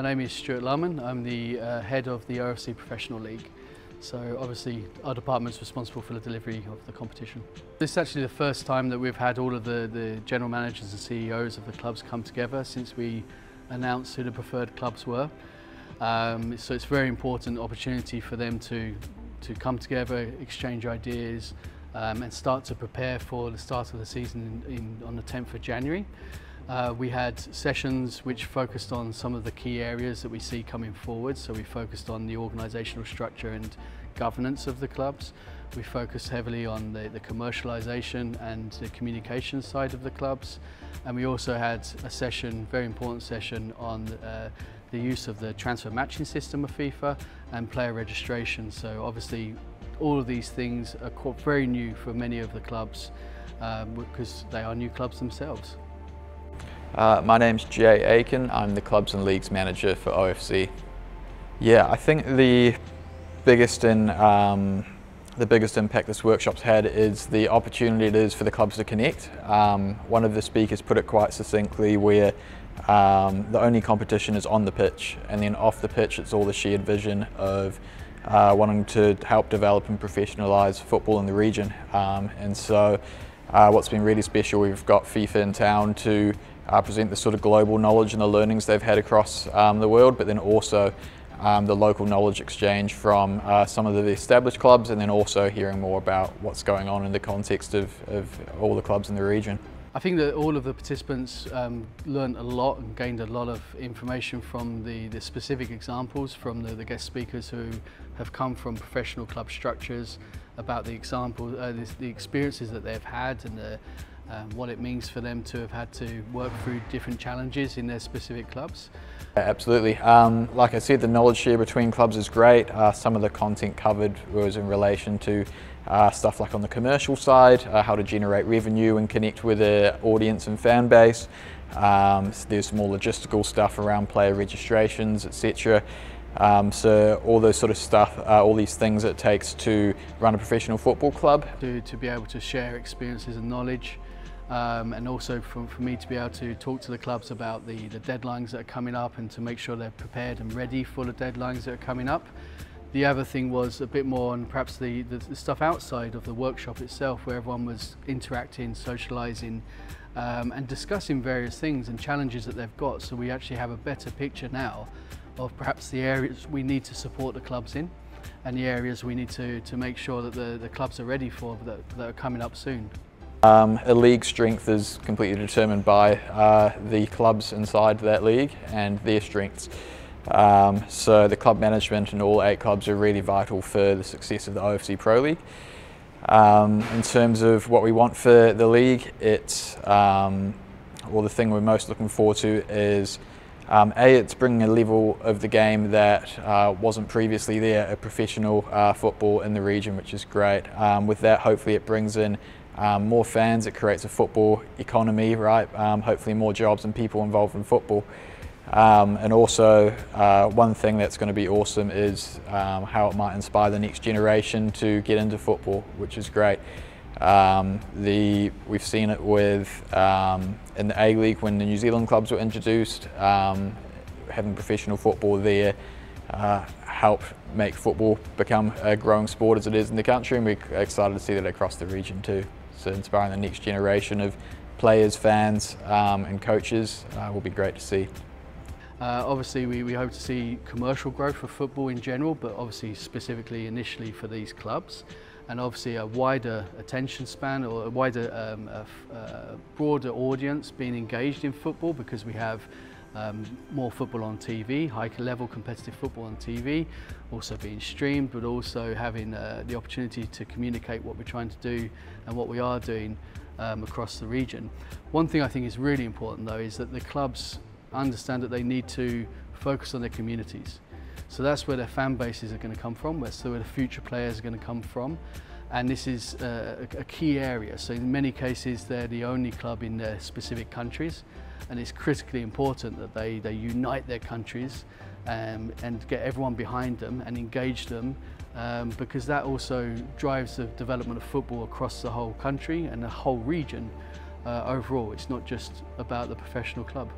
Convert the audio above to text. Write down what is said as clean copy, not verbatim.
My name is Stuart Luhrmann. I'm the head of the OFC Professional League. So obviously our department is responsible for the delivery of the competition. This is actually the first time that we've had all of the general managers and CEOs of the clubs come together since we announced who the preferred clubs were. So it's a very important opportunity for them to come together, exchange ideas and start to prepare for the start of the season on the 10th of January. We had sessions which focused on some of the key areas that we see coming forward. So we focused on the organisational structure and governance of the clubs. We focused heavily on the commercialisation and the communication side of the clubs. And we also had a session, very important session, on the use of the transfer matching system of FIFA and player registration. So obviously all of these things are very new for many of the clubs because they are new clubs themselves. My name's Jay Aiken. I'm the Clubs and Leagues Manager for OFC. Yeah, I think the biggest impact this workshop's had is the opportunity it is for the clubs to connect. One of the speakers put it quite succinctly where the only competition is on the pitch, and then off the pitch it's all the shared vision of wanting to help develop and professionalise football in the region. And so what's been really special, we've got FIFA in town to present the sort of global knowledge and the learnings they've had across the world, but then also the local knowledge exchange from some of the established clubs, and then also hearing more about what's going on in the context of all the clubs in the region. I think that all of the participants learned a lot and gained a lot of information from the specific examples from the guest speakers who have come from professional club structures, about the the experiences that they've had and what it means for them to have had to work through different challenges in their specific clubs. Absolutely. Like I said, the knowledge share between clubs is great. Some of the content covered was in relation to stuff like on the commercial side, how to generate revenue and connect with the audience and fan base. There's more logistical stuff around player registrations, etc. So all those sort of stuff, all these things it takes to run a professional football club. To be able to share experiences and knowledge, and also for me to be able to talk to the clubs about the deadlines that are coming up and to make sure they're prepared and ready for the deadlines that are coming up. The other thing was a bit more on perhaps the stuff outside of the workshop itself, where everyone was interacting, socialising and discussing various things and challenges that they've got, so we actually have a better picture now of perhaps the areas we need to support the clubs in and the areas we need to make sure that the clubs are ready for that are coming up soon. A league's strength is completely determined by the clubs inside that league and their strengths. So the club management and all 8 clubs are really vital for the success of the OFC Pro League. In terms of what we want for the league, it's the thing we're most looking forward to is it's bringing a level of the game that wasn't previously there, a professional football in the region, which is great. With that, hopefully it brings in more fans, it creates a football economy, right? Hopefully more jobs and people involved in football. And also one thing that's going to be awesome is how it might inspire the next generation to get into football, which is great. We've seen it with in the A-League when the New Zealand clubs were introduced, having professional football there helped make football become a growing sport as it is in the country, and we're excited to see that across the region too. So inspiring the next generation of players, fans and coaches will be great to see. Obviously we hope to see commercial growth for football in general, but obviously specifically initially for these clubs, and obviously a wider attention span or a wider, broader audience being engaged in football, because we have more football on TV, high level competitive football on TV, also being streamed, but also having the opportunity to communicate what we're trying to do and what we are doing across the region. One thing I think is really important though is that the clubs understand that they need to focus on their communities. So that's where their fan bases are going to come from, that's where the future players are going to come from, and this is a key area. So in many cases they're the only club in their specific countries, and it's critically important that they unite their countries and get everyone behind them and engage them, because that also drives the development of football across the whole country and the whole region overall. It's not just about the professional club.